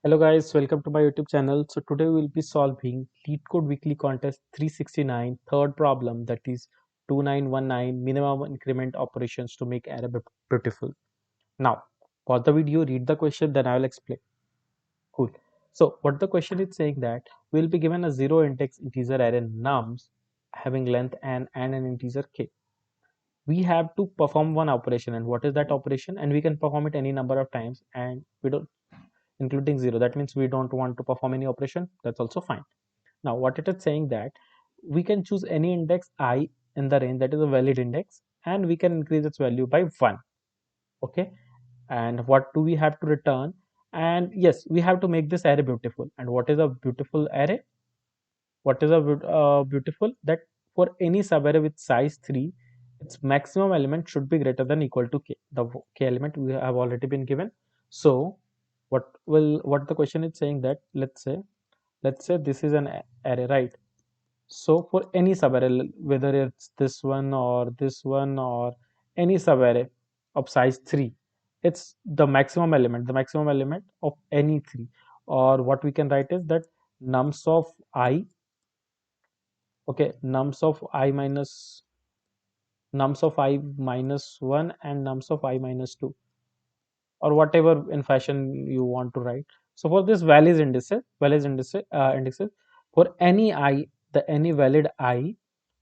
Hello guys, welcome to my YouTube channel. So today we will be solving Leetcode weekly contest 369 third problem, that is 2919 minimum increment operations to make array beautiful. Now pause the video, read the question, then I will explain. Cool. So what the question is saying that we will be given a zero index integer array nums having length n and an integer k. We have to perform one operation, and what is that operation? And we can perform it any number of times, and we don't including zero. That means we don't want to perform any operation. That's also fine. Now, what it is saying that we can choose any index I in the range that is a valid index, and we can increase its value by 1. Okay. And what do we have to return? And yes, we have to make this array beautiful. And what is a beautiful array? What is a beautiful? That for any subarray with size 3, its maximum element should be greater than equal to k. The k element we have already been given. So what the question is saying that let's say this is an array, right? So for any subarray, whether it's this one or any subarray of size 3, it's the maximum element of any 3, or what we can write is that nums of I. Okay, nums of I minus 1 and nums of I minus 2, or whatever in fashion you want to write. So for this values indices for any I, the any valid I,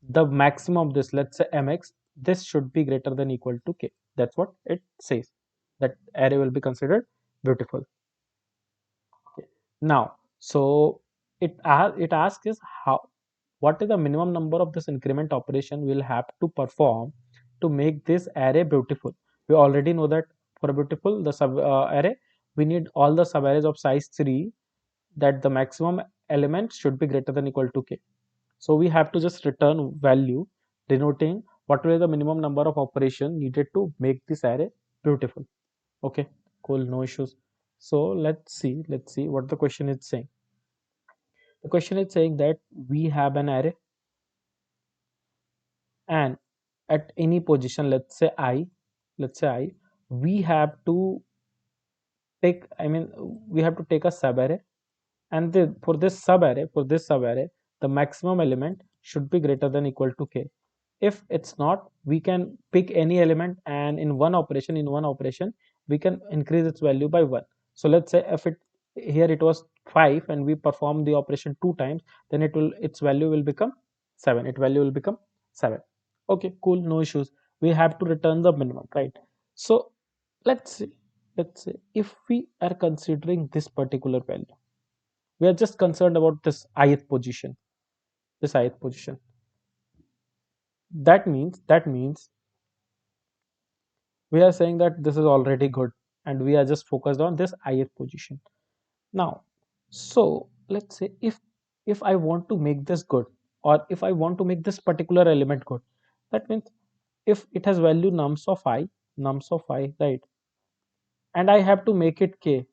the maximum of this, let's say mx, this should be greater than equal to k. That's what it says. That array will be considered beautiful. Okay. Now, so it asks is how, what is the minimum number of this increment operation we'll have to perform to make this array beautiful. We already know that for a beautiful the sub array, we need all the subarrays of size 3, that the maximum element should be greater than equal to k. So we have to just return value denoting what will be the minimum number of operation needed to make this array beautiful. Okay, cool, no issues. So let's see what the question is saying. The question is saying that we have an array, and at any position, let's say I, we have to we have to take a subarray, and for this subarray the maximum element should be greater than equal to k. If it's not, we can pick any element, and in one operation we can increase its value by 1. So let's say if it here it was 5 and we perform the operation 2 times, then its value will become 7. Its value will become 7. Okay, cool, no issues. We have to return the minimum, right? So let's say if we are considering this particular value, we are just concerned about this ith position. That means we are saying that this is already good, and we are just focused on this ith position. Now, so let's say if I want to make this good, or if I want to make this particular element good, that means if it has value nums of I, right, and I have to make it k,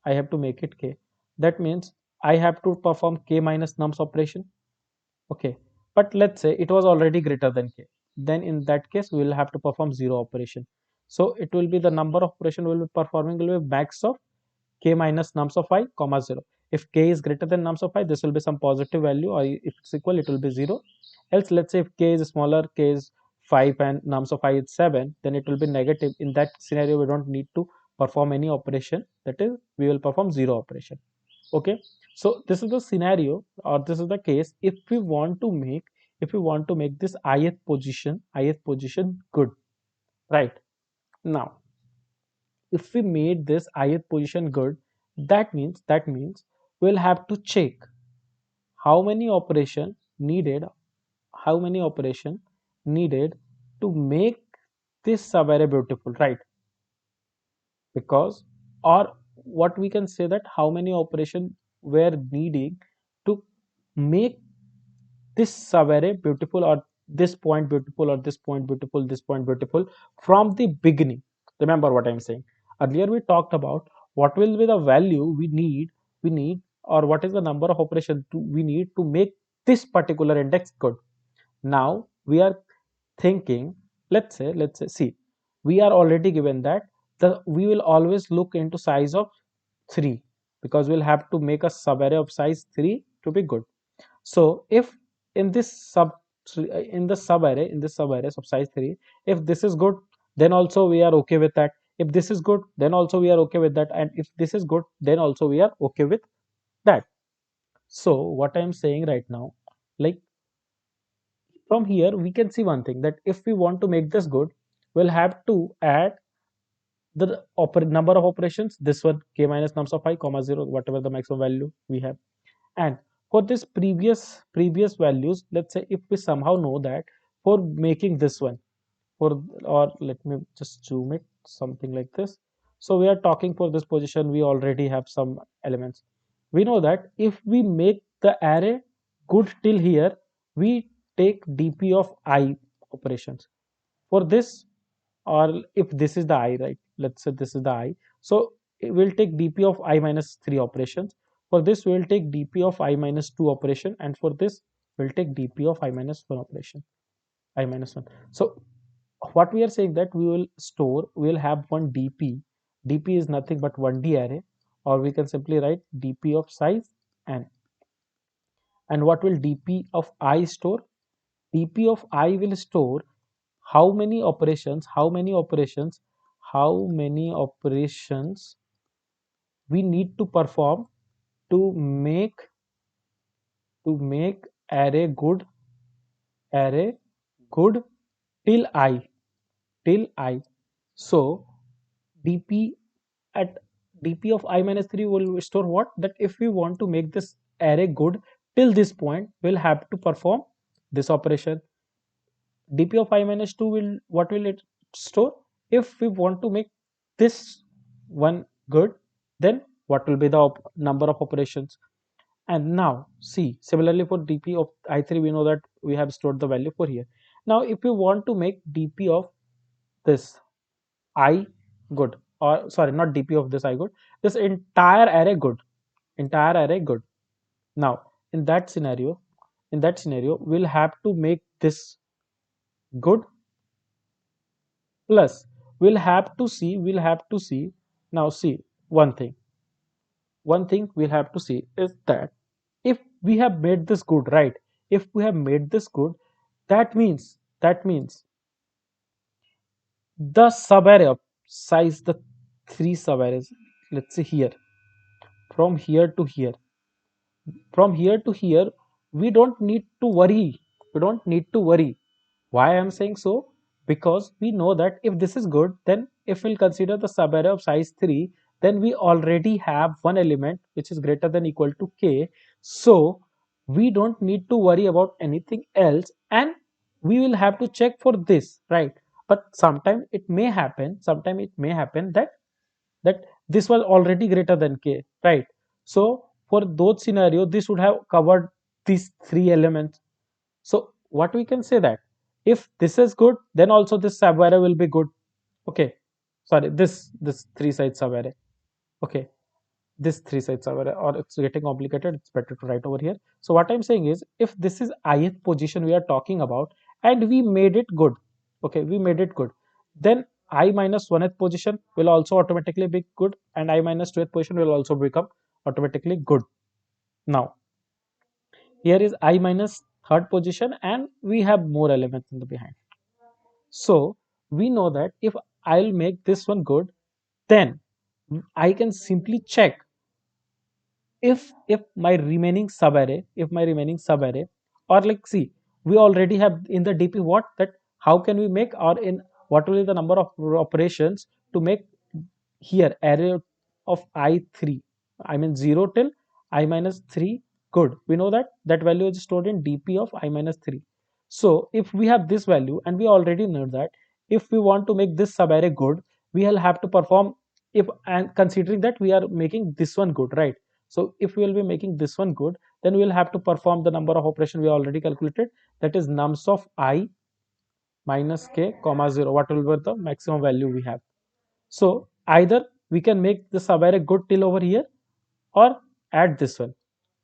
that means I have to perform k minus nums operation. Okay, but let's say it was already greater than k, then in that case we will have to perform zero operation. So it will be the number of operation we will be performing will be max of k minus nums of I comma 0. If k is greater than nums of I, this will be some positive value, or if it's equal, it will be 0. Else, let's say if k is smaller, k is 5 and nums of I is 7, then it will be negative. In that scenario, we don't need to perform any operation, that is we will perform zero operation. Okay, so this is the scenario, or this is the case if we want to make this ith position good, right? Now, if we made this ith position good, that means we'll have to check how many operation needed how many operation needed to make this subarray beautiful, right? Because, or what we can say, that how many operation were needing to make this subarray beautiful, or this point beautiful, or this point beautiful, this point beautiful from the beginning. Remember what I'm saying. Earlier we talked about what will be the value we need, or what is the number of operation we need to make this particular index good. Now we are thinking, let's say see, we are already given that we will always look into size of 3. because we'll have to make a subarray of size 3 to be good. So if in this subarrays of size 3, if this is good, then also we are okay with that. If this is good, then also we are okay with that. And if this is good, then also we are okay with that. So what I'm saying right now, like from here we can see one thing, that if we want to make this good, we'll have to add the number of operations, this one k minus nums of I comma 0, whatever the maximum value we have. And for this previous values, let's say if we somehow know that for making this one, for, or let me just zoom it something like this. So we are talking for this position, we already have some elements. We know that if we make the array good till here, we take dp of I operations for this. Or if this is the I, right, let's say this is the I, so we'll take dp of I minus 3 operations. For this we will take dp of I minus 2 operation, and for this we'll take dp of I minus 1 operation, I minus 1. So what we are saying, that we will have one dp is nothing but 1d array, or we can simply write dp of size n. And what will dp of I store? dp of I will store how many operations we need to perform to make array good till I. So dp at dp of I minus 3 will store what? That if we want to make this array good till this point, we'll have to perform this operation. dp of I minus 2 will, what will it store? If we want to make this one good, then what will be the number of operations? And now see, similarly for dp of I3, we know that we have stored the value for here. Now if we want to make dp of this I good, or sorry, not dp of this I good, this entire array good. Now in that scenario we'll have to make this good, plus we'll have to see. Now see, one thing we'll have to see is that if we have made this good, right, if we have made this good, that means the subarray of size, the three subarrays, let's say here, from here to here, from here to here, we don't need to worry. Why I am saying so? Because we know that if this is good, then if we'll consider the subarray of size 3, then we already have one element which is greater than equal to k. So we don't need to worry about anything else, and we will have to check for this, right? But sometime it may happen that this was already greater than k, right? So for those scenario, this would have covered these three elements. So what we can say, that if this is good, then also this subarray will be good. Okay, sorry, this three side subarray. Okay, this three side subarray, or it's getting complicated, it's better to write over here. So what I'm saying is, if this is ith position we are talking about, and we made it good, okay, we made it good, then I minus 1th position will also automatically be good, and I minus 2th position will also become automatically good. Now here is I minus third position, and we have more elements in the behind. So we know that if I'll make this one good, then I can simply check if my remaining subarray, or like, see, we already have in the dp what, that how can we make, or in what will be the number of operations to make here array of I3, I mean 0 till I minus 3 good. We know that that value is stored in dp of I minus 3. So if we have this value, and we already know that if we want to make this subarray good, we will have to perform, if, and considering that we are making this one good, right? So if we will be making this one good, then we will have to perform the number of operation we already calculated, that is nums of I minus k comma 0, what will be the maximum value we have. So either we can make the subarray good till over here, or add this one,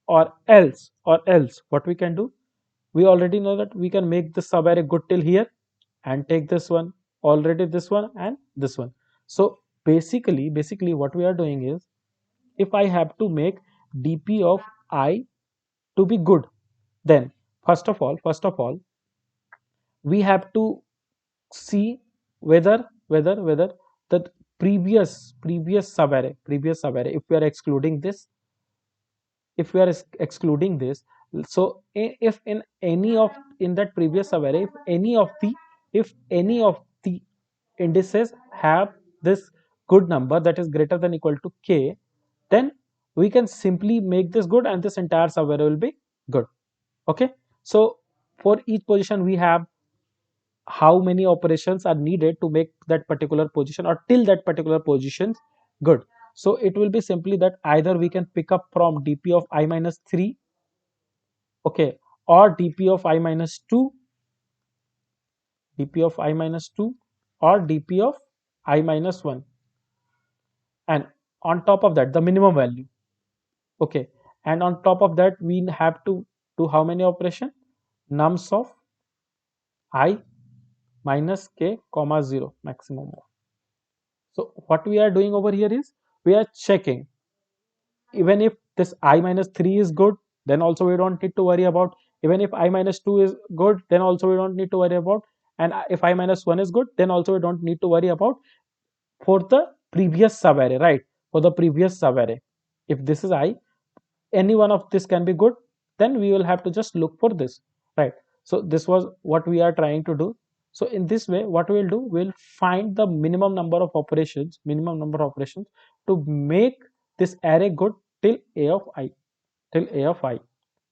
or else what we can do, we already know that we can make the subarray good till here, and take this one, already this one and this one. So basically what we are doing is, if I have to make dp of I to be good, then first of all we have to see whether the previous subarray, if we are excluding this, if we are excluding this, so if in any of, in that previous subarray, if any of the indices have this good number that is greater than equal to k, then we can simply make this good and this entire subarray will be good. Okay, so for each position we have how many operations are needed to make that particular position or till that particular position good. So it will be simply that either we can pick up from dp of I minus 3, okay, or dp of I minus 2, dp of I minus 2, or dp of I minus 1, and on top of that the minimum value. Okay, and on top of that we have to do how many operation? Nums of I minus k comma 0 maximum. So what we are doing over here is we are checking, even if this I minus 3 is good, then also we don't need to worry about. Even if I minus 2 is good, then also we don't need to worry about. And if I minus 1 is good, then also we don't need to worry about for the previous subarray, right? For the previous subarray, if this is I, any one of this can be good, then we will have to just look for this, right? So this was what we are trying to do. So in this way what we'll do, we'll find the minimum number of operations to make this array good till a of I, till a of I.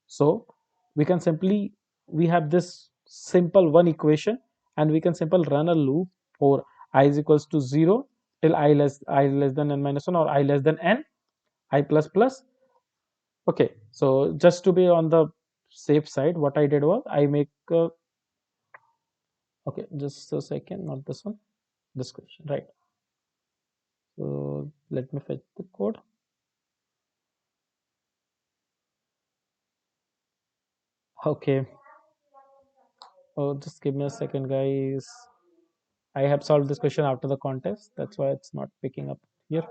So we can simply, we have this simple one equation, and we can simply run a loop for I is equals to 0 till I less than n minus 1 or I less than n I plus plus. Okay, so just to be on the safe side, what I did was I make okay, just a second, not this one, this question, right? So let me fetch the code. Okay, oh, just give me a second, guys. I have solved this question after the contest, that's why it's not picking up here.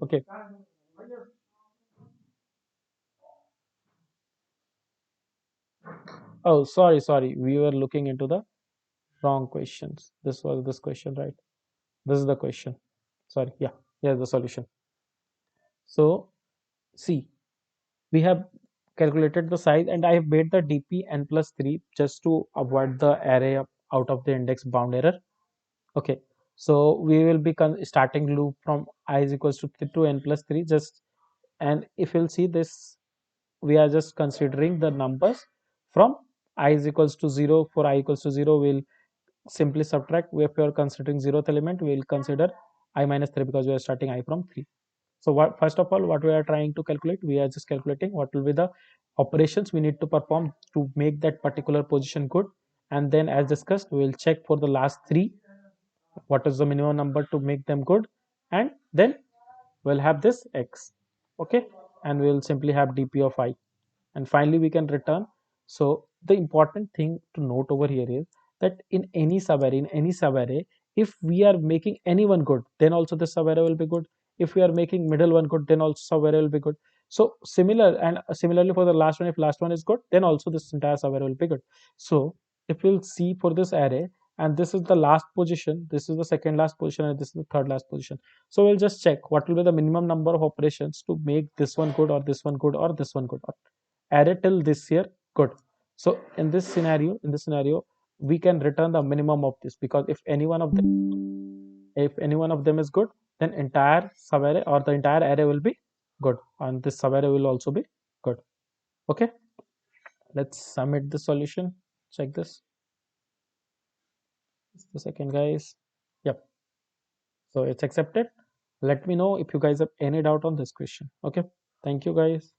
Okay, oh, sorry, we were looking into the wrong questions. This was this question, right? This is the question. Sorry, yeah, here's the solution. So see, we have calculated the size, and I have made the dp n plus 3 just to avoid the array out of the index bound error. Okay, so we will be starting loop from I is equals to n plus 3 just, and if you'll see this, we are just considering the numbers from I is equals to 0. For I equals to 0 we'll simply subtract. If we are considering zeroth element, we will consider I minus 3 because we are starting I from 3. So what, first of all, what we are trying to calculate, we are just calculating what will be the operations we need to perform to make that particular position good. And then as discussed, we will check for the last three, what is the minimum number to make them good. And then we'll have this x, okay, and we'll simply have dp of I, and finally we can return. So the important thing to note over here is that in any subarray, if we are making anyone good, then also the subarray will be good. If we are making middle one good, then also subarray will be good. So similarly for the last one, if last one is good, then also this entire subarray will be good. So if we'll see for this array, and this is the last position, this is the second last position, and this is the third last position. So we'll just check what will be the minimum number of operations to make this one good, or this one good, or this one good, or array till this here good. So in this scenario we can return the minimum of this, because if any one of them is good, then entire subarray or the entire array will be good, and this subarray will also be good. Okay, let's submit the solution. Check this. Just a second, guys. Yep, so it's accepted. Let me know if you guys have any doubt on this question. Okay, thank you, guys.